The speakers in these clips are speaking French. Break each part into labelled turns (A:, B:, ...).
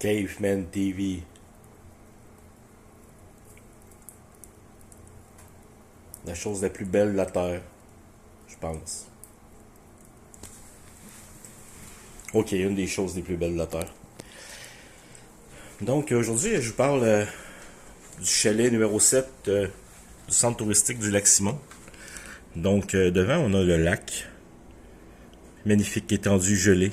A: Caveman TV. La chose la plus belle de la Terre, je pense. Ok, une des choses les plus belles de la Terre. Donc aujourd'hui, je vous parle du chalet numéro 7 du centre touristique du lac Simon. Donc devant, on a le lac. Magnifique étendue gelée.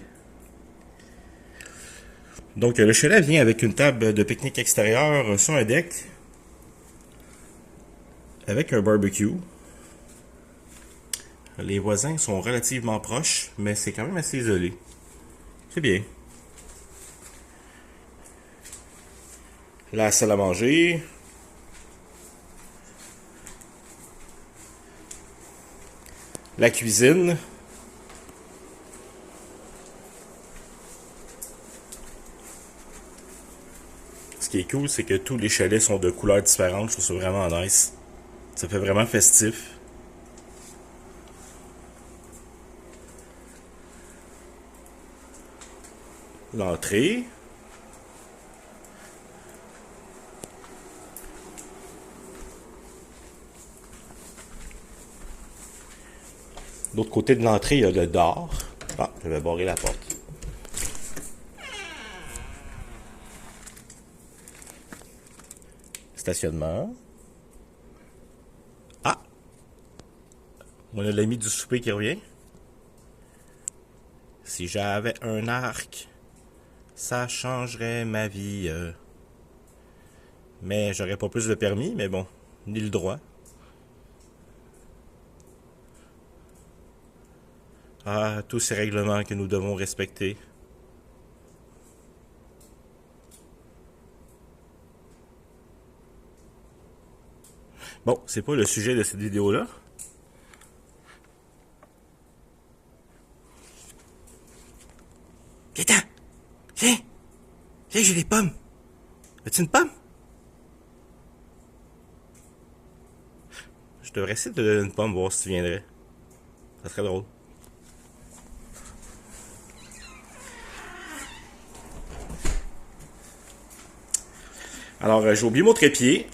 A: Donc le chalet vient avec une table de pique-nique extérieure sur un deck. Avec un barbecue. Les voisins sont relativement proches, mais c'est quand même assez isolé. C'est bien. La salle à manger. La cuisine. Ce qui est cool, c'est que tous les chalets sont de couleurs différentes. Je trouve ça vraiment nice. Ça fait vraiment festif. L'entrée. De l'autre côté de l'entrée, il y a le dehors. Ah, je vais barrer la porte. Stationnement. Ah! On a l'ami du souper qui revient. Si j'avais un arc, ça changerait ma vie. Mais j'aurais pas plus de permis, mais bon, ni le droit. Ah, tous ces règlements que nous devons respecter. Bon, c'est pas le sujet de cette vidéo-là. Viens-t'en! Viens! Viens, j'ai les pommes! As-tu une pomme? Je devrais essayer de te donner une pomme, voir si tu viendrais. Ça serait drôle. Alors, j'ai oublié mon trépied.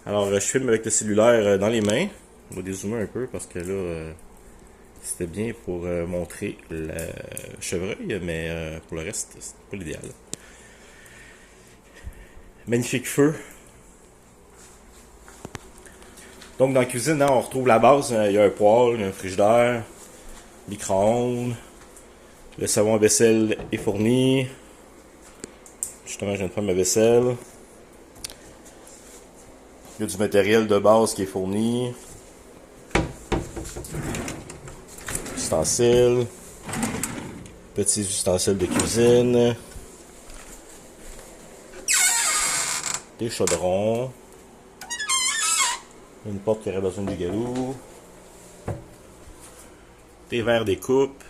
A: Alors, je filme avec le cellulaire dans les mains. On va dézoomer un peu parce que là, c'était bien pour montrer le chevreuil, mais pour le reste, c'est pas l'idéal. Magnifique feu. Donc, dans la cuisine, on retrouve la base. Il y a un poêle, un frigidaire, micro-ondes. Le savon à vaisselle est fourni. Justement, je viens de faire ma vaisselle. Il y a du matériel de base qui est fourni. Ustensiles. Petits ustensiles de cuisine. Des chaudrons. Une porte qui aurait besoin du galou. Des verres, des coupes.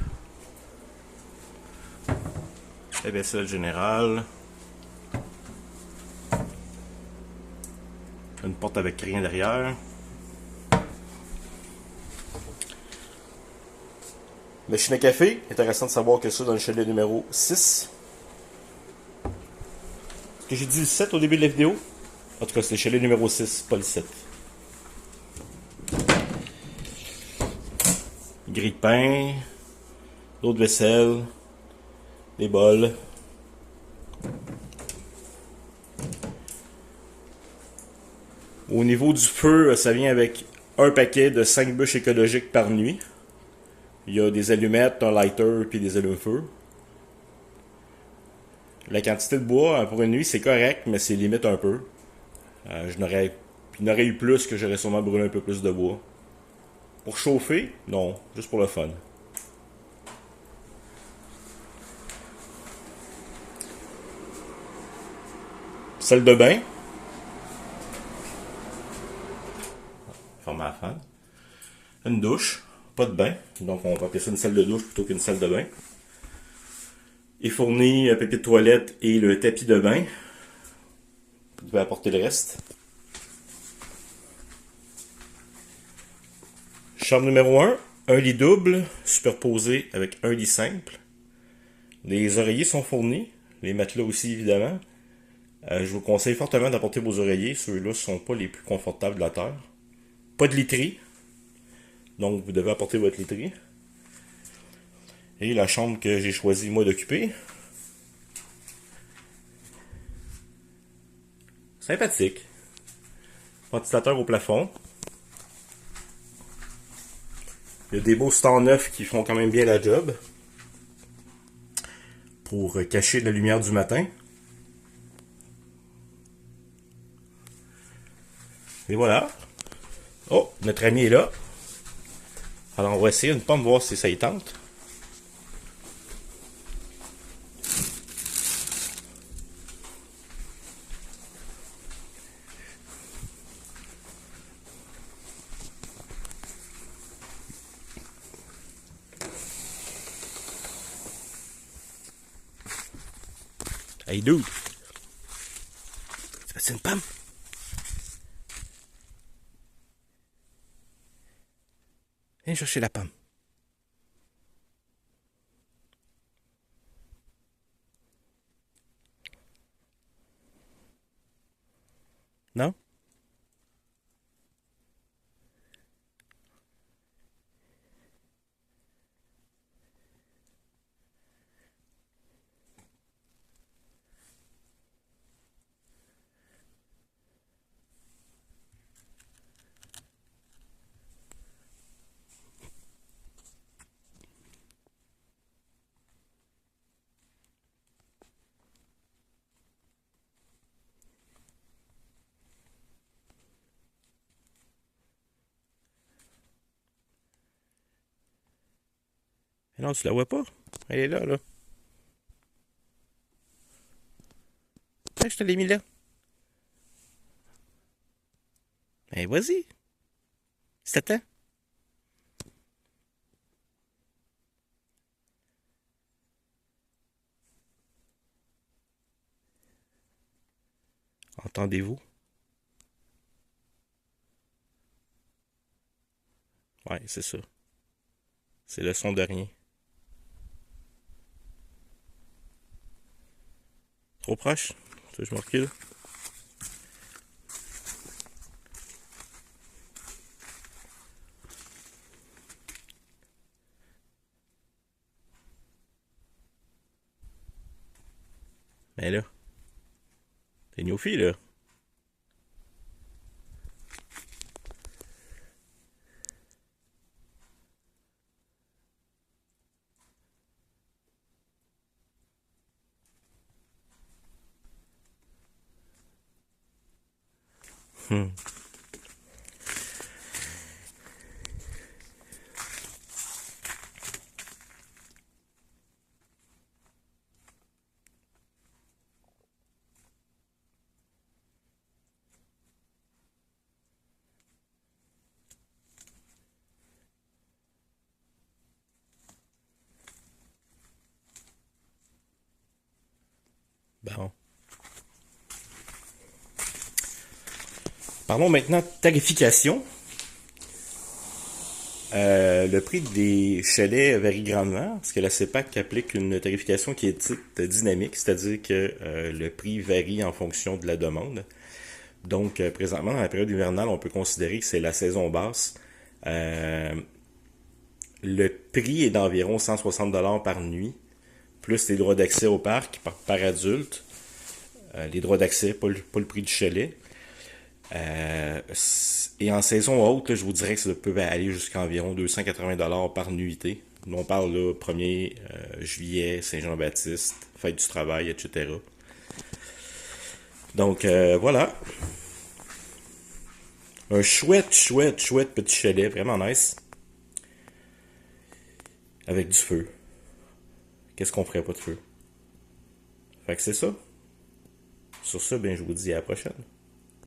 A: La vaisselle générale. Une porte avec rien derrière. Machine à café. Intéressant de savoir que ça dans le chalet numéro 6. Est-ce que j'ai dit le 7 au début de la vidéo? En tout cas, c'est le chalet numéro 6, pas le 7. Grille de pain. L'eau de vaisselle. Des bols. Au niveau du feu, ça vient avec un paquet de 5 bûches écologiques par nuit. Il y a des allumettes, un lighter puis des allumes-feu. La quantité de bois pour une nuit, c'est correct, mais c'est limite un peu. Il y en aurait eu plus que j'aurais sûrement brûlé un peu plus de bois. Pour chauffer, non, juste pour le fun. Salle de bain. Forme à fan. Une douche, pas de bain. Donc on va appeler ça une salle de douche plutôt qu'une salle de bain. Est fourni papier de toilette et le tapis de bain. Vous pouvez apporter le reste. Chambre numéro 1, un lit double superposé avec un lit simple. Les oreillers sont fournis. Les matelas aussi, évidemment. Je vous conseille fortement d'apporter vos oreillers. Ceux-là ne sont pas les plus confortables de la Terre. Pas de literie. Donc, vous devez apporter votre literie. Et la chambre que j'ai choisi, moi, d'occuper. Sympathique. Ventilateur au plafond. Il y a des beaux stands neufs qui font quand même bien la job. Pour cacher la lumière du matin. Et voilà. Oh, notre ami est là. Alors on va essayer une pomme, voir si ça y tente. Hey dude! C'est une pomme? Viens chercher la pomme. Non? Eh non, tu la vois pas? Elle est là, là. Ah, je te l'ai mis là. Eh, vas-y. C'est temps. Entendez-vous? Ouais, c'est ça. C'est le son de rien. Trop proche? Tu veux que je me recule? Mais là, t'es néophyte, là. Hmm. Bon. Parlons maintenant de tarification. Le prix des chalets varie grandement parce que la CEPAC applique une tarification qui est dite dynamique, c'est-à-dire que le prix varie en fonction de la demande. Donc, présentement, dans la période hivernale, on peut considérer que c'est la saison basse. Euh, le prix est d'environ 160$ par nuit, plus les droits d'accès au parc par adulte. Les droits d'accès, pas le prix du chalet. Et en saison haute, là, je vous dirais que ça peut aller jusqu'à environ 280$ par nuitée. Nous, on parle là 1er juillet, Saint-Jean-Baptiste, fête du travail, etc. Donc voilà. Un chouette petit chalet, vraiment nice. Avec du feu. Qu'est-ce qu'on ferait pas de feu? Fait que c'est ça. Sur ça, ben je vous dis à la prochaine.